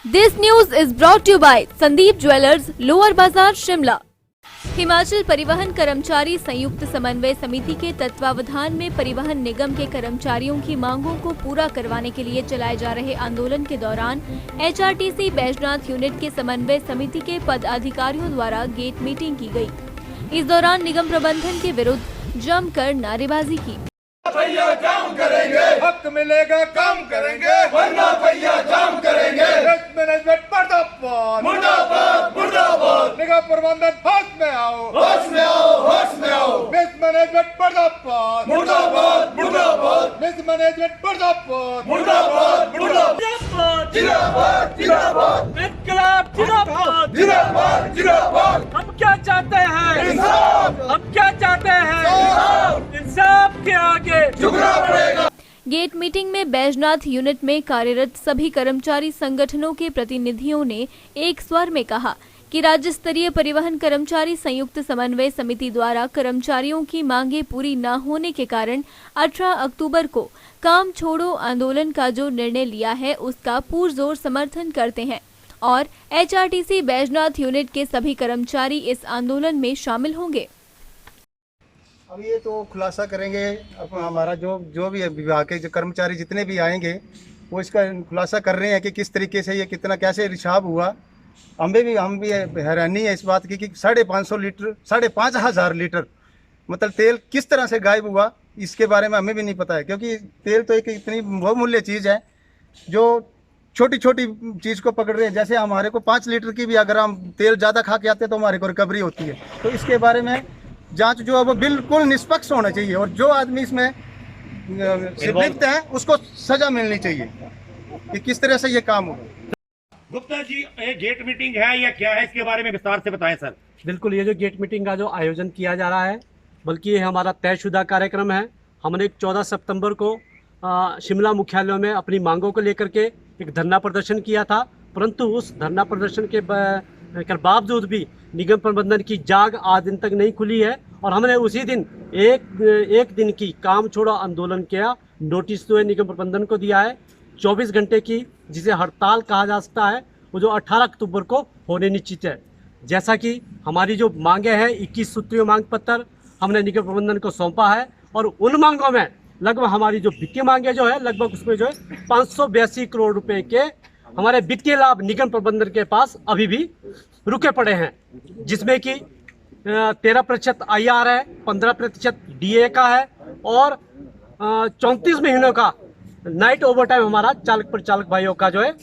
This news is brought to you by Sandeep jewellers, lower बाजार, शिमला। हिमाचल परिवहन कर्मचारी संयुक्त समन्वय समिति के तत्वावधान में परिवहन निगम के कर्मचारियों की मांगों को पूरा करवाने के लिए चलाए जा रहे आंदोलन के दौरान HRTC बैजनाथ यूनिट के समन्वय समिति के पदाधिकारियों द्वारा गेट मीटिंग की गई। इस दौरान निगम प्रबंधन के विरुद्ध जमकर नारेबाजी की। भैया जाम करेंगे, हक मिलेगा काम करेंगे, वरना भैया जाम करेंगे। वेस्ट मैनेजमेंट मुर्दाबाद, मुर्दाबाद, मुर्दाबाद। निगम प्रबंधन होश में आओ, होश में आओ, होश में आओ। वेस्ट मैनेजमेंट मुर्दाबाद, मुर्दाबाद, मुर्दाबाद। वेस्ट मैनेजमेंट मुर्दाबाद, मुर्दाबाद, मुर्दाबाद। जिंदाबाद, जिंदाबाद। इनकलाब जिंदाबाद, जिंदाबाद, जिंदाबाद। हम क्या चाहते हैं? इंसाफ। हम क्या चाहते हैं? इंसाफ के आगे झुकना पड़ेगा। गेट मीटिंग में बैजनाथ यूनिट में कार्यरत सभी कर्मचारी संगठनों के प्रतिनिधियों ने एक स्वर में कहा कि राज्य स्तरीय परिवहन कर्मचारी संयुक्त समन्वय समिति द्वारा कर्मचारियों की मांगें पूरी न होने के कारण 18 अक्टूबर को काम छोड़ो आंदोलन का जो निर्णय लिया है उसका पुरजोर समर्थन करते हैं और HRTC बैजनाथ यूनिट के सभी कर्मचारी इस आंदोलन में शामिल होंगे। अब ये तो खुलासा करेंगे। अब हमारा जो भी विभाग के जो कर्मचारी जितने भी आएंगे वो इसका खुलासा कर रहे हैं कि किस तरीके से ये कितना कैसे रिसाव हुआ। हम भी हैरानी है इस बात की कि 550 लीटर 5,500 लीटर मतलब तेल किस तरह से गायब हुआ, इसके बारे में हमें भी नहीं पता है। क्योंकि तेल तो एक इतनी बहुमूल्य चीज़ है जो छोटी छोटी चीज़ को पकड़ रहे हैं। जैसे हमारे को 5 लीटर की भी अगर हम तेल ज़्यादा खा के आते हैं तो हमारे को रिकवरी होती है। तो इसके बारे में जांच जो है वो बिल्कुल निष्पक्ष होना चाहिए और जो आदमी इसमें संलिप्त है उसको सजा मिलनी चाहिए कि किस तरह से ये काम हो। गुप्ता जी, ये गेट मीटिंग है या क्या है, इसके बारे में विस्तार से बताएं सर। बिल्कुल, ये जो गेट मीटिंग का जो आयोजन किया जा रहा है बल्कि ये हमारा तयशुदा कार्यक्रम है। हमने 14 सितंबर को शिमला मुख्यालय में अपनी मांगों को लेकर के एक धरना प्रदर्शन किया था, परंतु उस धरना प्रदर्शन के बावजूद भी निगम प्रबंधन की जाग आज दिन तक नहीं खुली है और हमने उसी दिन एक दिन की काम छोड़ो आंदोलन किया। नोटिस जो है निगम प्रबंधन को दिया है 24 घंटे की, जिसे हड़ताल कहा जा सकता है, वो जो 18 अक्टूबर को होने निश्चित है। जैसा कि हमारी जो मांगे हैं 21 सूत्रीय मांग पत्र हमने निगम प्रबंधन को सौंपा है और उन मांगों में लगभग हमारी जो वित्तीय मांगे जो है लगभग उसमें जो है 582 करोड़ रुपए के हमारे वित्तीय लाभ निगम प्रबंधन के पास अभी भी रुके पड़े हैं, जिसमें कि 13% IR है, 15% DA का है और 34 महीनों का नाइट ओवरटाइम हमारा चालक परिचालक भाइयों का जो है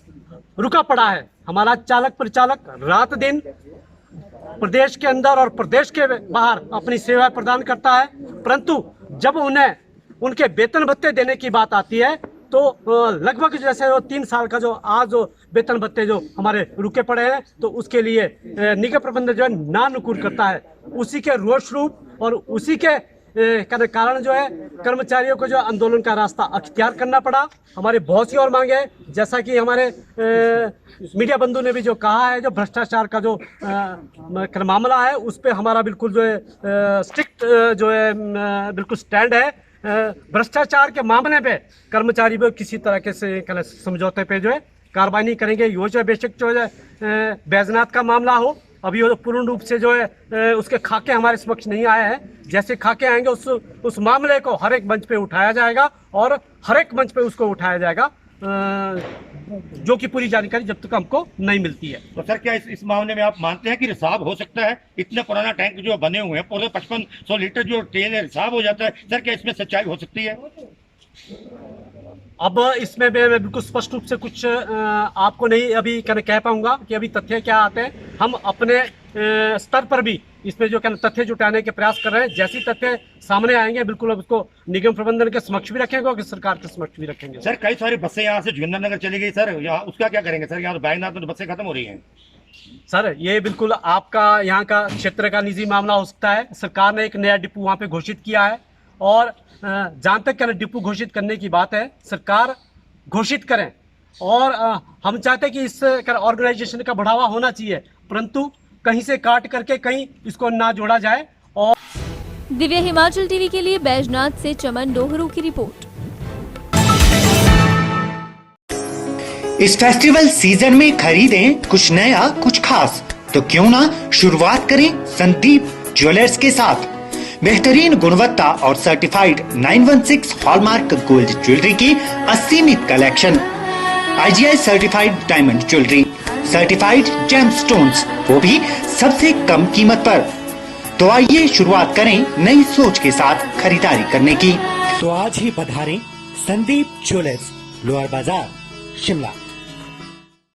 रुका पड़ा है। हमारा चालक परिचालक रात दिन प्रदेश के अंदर और प्रदेश के बाहर अपनी सेवा प्रदान करता है, परंतु जब उन्हें उनके वेतन भत्ते देने की बात आती है तो लगभग जैसे 3 साल का जो आज जो वेतन भत्ते जो हमारे रुके पड़े हैं तो उसके लिए निगम प्रबंधन जो है नानुकूल करता है। उसी के रोष रूप और उसी के कारण जो है कर्मचारियों को जो आंदोलन का रास्ता अख्तियार करना पड़ा। हमारी बहुत सी और मांगे हैं, जैसा कि हमारे मीडिया बंधु ने भी जो कहा है, जो भ्रष्टाचार का जो मामला है उस पर हमारा बिल्कुल जो है स्ट्रिक्ट जो है बिल्कुल स्टैंड है। भ्रष्टाचार के मामले पे कर्मचारी पे किसी तरह के से समझौते पे जो है कार्रवाई नहीं करेंगे। यो जो है बेशक जो है बैजनाथ का मामला हो, अभी वो पूर्ण रूप से जो है उसके खाके हमारे समक्ष नहीं आए हैं। जैसे खाके आएंगे उस मामले को हर एक मंच पे उठाया जाएगा और हर एक मंच पे उसको उठाया जाएगा, जो कि पूरी जानकारी जब तक हमको नहीं मिलती है। तो सर क्या इस मामले में आप मानते हैं कि रिसाव हो सकता है? इतने पुराना टैंक जो बने हुए हैं, पूरे 5500 लीटर जो तेल है, रिसाव हो जाता है सर, क्या इसमें सच्चाई हो सकती है? अब इसमें मैं बिल्कुल स्पष्ट रूप से कुछ आपको नहीं अभी कह पाऊंगा कि अभी तथ्य क्या आते हैं। हम अपने स्तर पर भी इसमें जो तथ्य जुटाने के प्रयास कर रहे हैं। जैसी तथ्य सामने आएंगे बिल्कुल अब उसको निगम प्रबंधन के समक्ष भी रखेंगे और सरकार के समक्ष भी रखेंगे। सर कई सारी बसें यहाँ से जोगिंद्रनगर चली गई सर, यहाँ उसका क्या करेंगे सर? यहाँ तो बैजनाथ में तो बसें खत्म हो रही हैं। सर ये बिल्कुल आपका यहाँ का क्षेत्र का निजी मामला हो सकता है। सरकार ने एक नया डिपो वहाँ पे घोषित किया है और जहाँ तक डिपो घोषित करने की बात है सरकार घोषित करें और हम चाहते हैं कि इस ऑर्गेनाइजेशन का बढ़ावा होना चाहिए, परंतु कहीं से काट करके कहीं इसको ना जोड़ा जाए। और दिव्य हिमाचल टीवी के लिए बैजनाथ से चमन डोहरू की रिपोर्ट। इस फेस्टिवल सीजन में खरीदें कुछ नया कुछ खास, तो क्यों ना शुरुआत करें संदीप ज्वेलर्स के साथ। बेहतरीन गुणवत्ता और सर्टिफाइड 916 हॉलमार्क गोल्ड ज्वेलरी की असीमित collection, IGI certified diamond jewellery, certified gemstones, वो भी सबसे कम कीमत पर। तो आइए शुरुआत करें नई सोच के साथ खरीदारी करने की। तो आज ही पधारें संदीप ज्वेलर्स, लोअर बाजार, शिमला।